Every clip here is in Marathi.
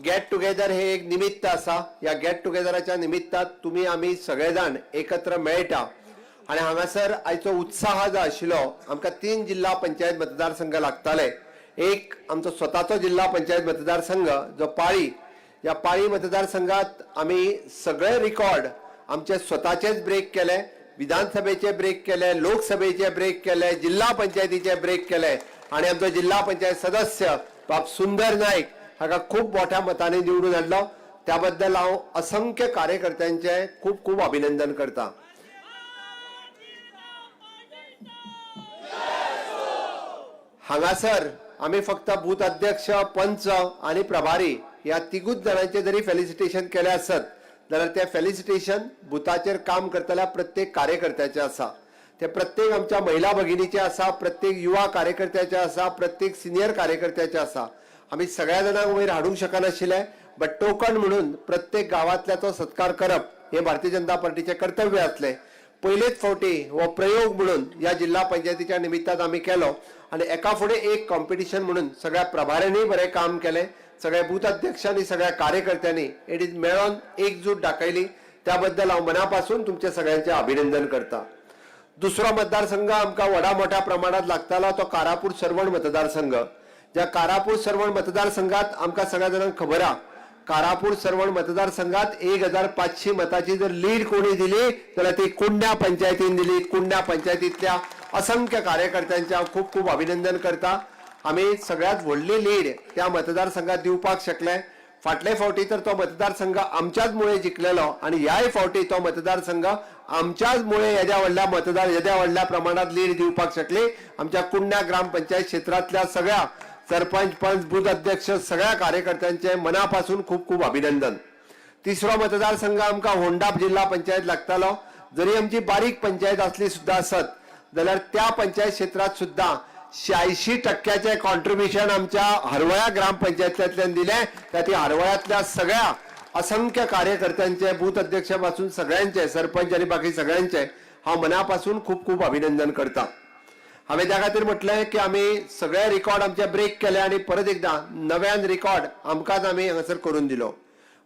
गेट टुगेदर हे एक निमित्त असा. या गेट टुगेदराच्या निमित्तात तुम्ही आम्ही सगळेजाण एकत्र मेळटा आणि हांगासर आयचो उत्साह जो आशिल्लो आमकां 3 जिल्हा पंचायत मतदारसंघ लागताले. एक आमचो स्वताचो जिल्हा पंचायत मतदारसंघ जो पाळी. या पाळी मतदारसंघात आम्ही सगळे रिकॉर्ड आमचे स्वताचेच ब्रेक केले, विधानसभेचे ब्रेक केले, लोकसभेचे ब्रेक केले, जिल्हा पंचायतीचे ब्रेक केले आणि आमचो जिल्हा पंचायत सदस्य बाब सुंदर नाईक हाका खूप मोठ्या मतांनी निवडून हाडलो. त्याबद्दल हांव असंख्य कार्यकर्त्यांचे खूप खूप अभिनंदन करता. हांगासर आम्ही फक्त बूथ अध्यक्ष, पंच आणि प्रभारी या तिगूच जणांचे जरी फेलिसिटेशन केले असत जाल्यार ते फेलिसिटेशन बुथाचेर काम करतल्या प्रत्येक कार्यकर्त्याचे आसा. ते प्रत्येक आमच्या महिला भगिनीचे आसा, प्रत्येक युवा कार्यकर्त्याचे आसा, प्रत्येक सिनियर कार्यकर्त्याचे आसा. आम्ही सगळ्या जणांक वयर हाडूंक शकनाशिल्ले, बट टोकन म्हणून प्रत्येक गावातल्याचो सत्कार करप हे भारतीय जनता पार्टीचे कर्तव्य असले. पहिलेच फावटी हो प्रयोग म्हणून या जिल्हा पंचायतीच्या निमित्तात आम्ही केलो आणि एका फुडें एक कॉम्पिटिशन म्हणून सगळ्या प्रभाऱ्यांनी बरें काम केले. सगळ्या बूथ अध्यक्षांनी, सगळ्या कार्यकर्त्यांनी एडीज मेळोन एकजूट दाखयली. त्याबद्दल हांव मनापासून तुमचे सगळ्यांचे अभिनंदन करता. दुसरो मतदारसंघ आमकां व्हडा मोठ्या प्रमाणात लागतालो तो कारापूर सरवण मतदारसंघ. ज्या कारापूर सरवण मतदारसंघात आमकां सगळ्या जाणांक खबर आहा, कारापूर सरवण मतदारसंघात 1500 मताची जर लीड कोणी दिली जाल्यार ती कुंड्या पंचायतीन दिली. कुंड्या पंचायतीतल्या असंख्य कार्यकर्त्यांचे हांव खूप खूप अभिनंदन करता. आम्ही सगळ्यात व्हडली लीड त्या मतदारसंघात दिवपाक शकले. फाटले फावटी तर तो मतदारसंघ आमच्याच मुळे जिखलेलो आणि ह्याय फावटी तो मतदारसंघ आमच्याच मुळे येद्या व्हडल्या प्रमाणात लीड दिवपाक शकले. आमच्या कुंड्या ग्रामपंचायत क्षेत्रातल्या सगळ्या सरपंच, पंच, बूथ अध्यक्ष सगळ्या कार्यकर्त्यांचे मनापासून खूप खूप अभिनंदन. तिसरो मतदारसंघ आमकां होंडाप जिल्हा पंचायत लागतालो. जरी आमची बारीक पंचायत असली सुद्धा असत जाल्यार त्या पंचायत क्षेत्रात सुद्धा 86% कॉन्ट्रिब्युशन आमच्या हरवळ्या ग्रामपंचायतींतल्यान दिले. त्या हरवळ्यातल्या सगळ्या असंख्य कार्यकर्त्यांचे, बूथ अध्यक्षापासून सगळ्यांचे, सरपंच आणि बाकी सगळ्यांचे हांव मनापासून खूप खूप अभिनंदन करता. हांवें त्या खातीर म्हटलें की आमी सगळे रिकॉर्ड आमचे ब्रेक केले आणि परत एकदा नव्यान रिकॉर्ड आमकांच आमी हांगासर करून दिलो.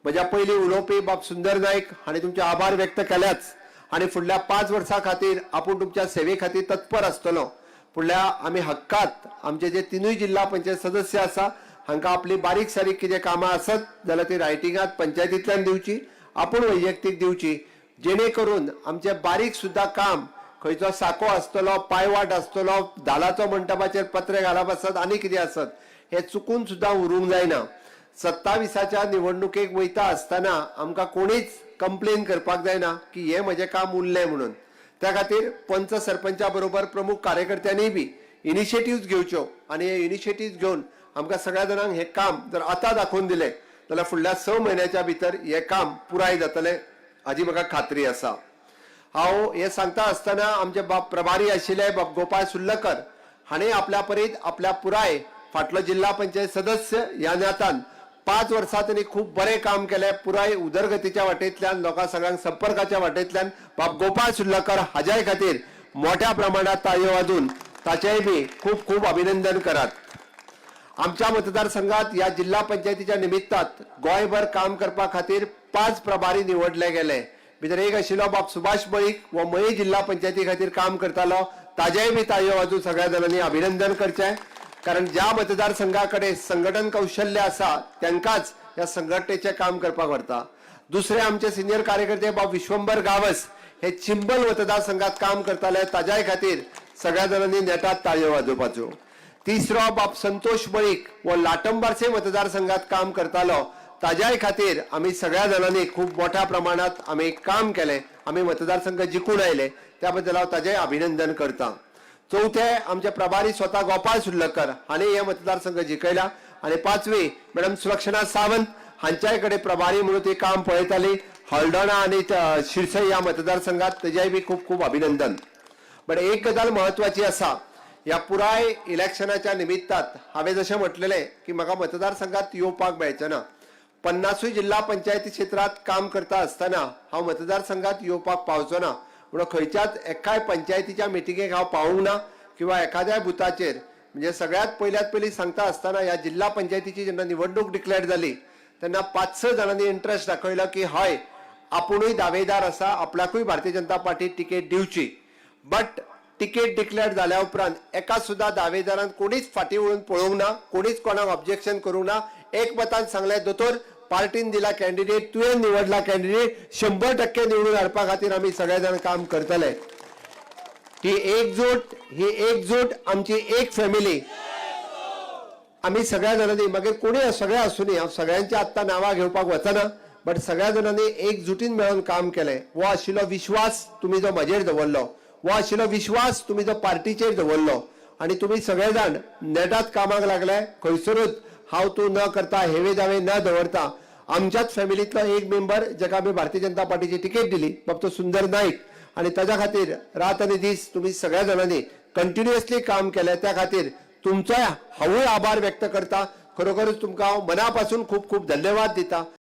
म्हज्या पयलीं उलोवपी बाब सुंदर नाईक हांणी तुमचे आभार व्यक्त केलेच आणि फुडल्या 5 वर्सां खातीर आपूण तुमच्या सेवे खातीर तत्पर आसतलो. फुडल्या आमी हक्कात आमचे जे 3 जिल्हा पंचायत सदस्य आसा हांकां आपली बारीक सारीक कितें कामां आसत जाल्यार ती रायटिंगात पंचायतींतल्यान दिवची, आपूण वैयक्तीक दिवची, जेणे करून आमचे बारीक सुद्धा काम, खंयचो साको आसतलो, पायवाट आसतलो, धालाचो मंडपाचेर पत्रे घालप आसत, आनी कितें आसत, हे चुकून सुद्धा उरूंक जायना. 27च्या निवडणुकेक वयता आसतना आमकां कोणीच कंप्लेन करपाक जायना की हे म्हजें काम उरलें म्हणून. त्या खातीर पंच सरपंचा बरोबर प्रमुख कार्यकर्त्यांनी बी इनिशिएटिव्ह घेवच्यो आणि हे इनिशिएटिव्ह घेवन आमकां सगळ्या जाणांक हे काम जर आतां दाखोवन दिलें जाल्यार फुडल्या 6 म्हयन्याच्या भितर हे काम पुराय जातलें हाची म्हाका खात्री आसा. हांव हे सांगता आसतना आमचे बाब प्रभारी आशिल्ले बाब गोपाळ सुर्लकर हाणें आपल्या परीत आपल्या पुराय फाटलो जिल्हा पंचायत सदस्य ह्या नात्यान 5 वर्सां त्यांनी खूप बरें काम केलें. पुराय उदरगतीच्या वाटेंतल्यान, लोकां सगळ्यांक संपर्काच्या वाटेंतल्यान बाब गोपाळ सुर्लकर हाज्याय खातीर मोठ्या प्रमाणात ताळयो वाजून ताचेय बी खूप खूप अभिनंदन करात. आमच्या मतदारसंघात या जिल्हा पंचायतीच्या निमित्तात गोंयभर काम करपा खातीर 5 प्रभारी निवडले गेले. भितर एक आशिल्लो बाब सुभाष मळीक, वो मयी जिल्हा पंचायती खातीर काम करतालो. ताजेय बी ताळयो वाजून सगळ्या जाणांनी अभिनंदन करचें. कारण ज्या मतदारसंघाकडे संघटन कौशल्य आसा त्यांकाच या संघटनेचे काम करपाक व्हरता. दुसरे आमचे सिनियर कार्यकर्ते बाब विश्वंभर गावस हे चिंबल मतदारसंघात काम करताले. ताज्याय खातीर सगळ्या जाणांनी नेटात ताळयो वाजोवपाच्यो. तिसरो बाब संतोष मळीक, वो लाटंबारसे मतदारसंघात काम करतालो. ताज्याय खातीर आमी सगळ्या जाणांनी खूप मोठ्या प्रमाणात आमी काम केले. आमी मतदारसंघ जिखून आयले, त्याबद्दल हांव ताजेय अभिनंदन करता. चौथे आमचे प्रभारी स्वतः गोपाळ सुर्लकर हांणी हे मतदारसंघ जिखयला आणि 5वी मॅडम सुलक्षणा सावंत हांच्याय कडेन प्रभारी म्हणून ती काम पळयताली. हळदोणा आणि शिरसय ह्या मतदारसंघात ताजेय बी खूप खूप अभिनंदन. बट एक गजाल महत्वाची आसा, या पुराय इलेक्शनाच्या निमित्तात हांवें जशें म्हटलेलें की म्हाका मतदारसंघात येवपाक मेळचें ना. 50 जिल्हा पंचायती क्षेत्रात काम करता आसतना हांव मतदारसंघात येवपाक पावचो ना. म्हणून खंयच्याच एकाय पंचायतीच्या मिटिंगेक हांव पावूंक ना किंवा एखाद्या बुथाचेर. म्हणजे सगळ्यात पयली सांगता आसतना ह्या जिल्हा पंचायतीची जेन्ना निवडणूक डिक्लेअर जाली तेन्ना 5-6 जाणांनी इंटरेस्ट दाखयलो की हय आपुणूय दावेदार आसा, आपल्याकूय भारतीय जनता पार्टी तिकेट दिवची. बट तिकेट डिक्लेअर जाल्या उपरांत एका सुद्धा दावेदारान कोणीच फाटी वळून पळोवंक ना, कोणीच कोणाक ऑब्जेक्शन करूंक ना. एकमतान सांगले दोतोर पार्टीन दिला कॅन्डिडेट, तुवें निवडला कॅन्डिडेट, 100% निवडून हाडपा खातीर आमी सगळे जाण काम करतले. ही एकजूट आमची एक फॅमिली. आम्ही सगळ्या जाणांनी मागीर कोणी सगळे आसूं न्ही, हांव सगळ्यांची आत्तां नांवां घेवपाक वचना, बट सगळ्या जाणांनी एकजुटीन मेळून काम केलें. हो आशिल्लो विश्वास तुमी जो म्हजेर दवरलो, हो आशिल्लो विश्वास तुमी जो पार्टीचेर दवरलो, आनी तुमी सगळे जाण नेटात कामाक लागले. खंयसरूच हांव तूं न करता, हेवे दावे न दवरता. आमच्याच फॅमिलींतलो एक मेंबर जाका आमी भारतीय जनता पार्टीची तिकेट दिली, बाब सुंदर नाईक, आणि ताच्या खातीर रात आनी दीस तुम्ही सगळ्या जाणांनी कंटिन्युअसली काम केले. त्या खातीर तुमचो हांवूय आभार व्यक्त करता. खरोखरच तुमकां हांव मना पासून खूब खूब धन्यवाद दिता.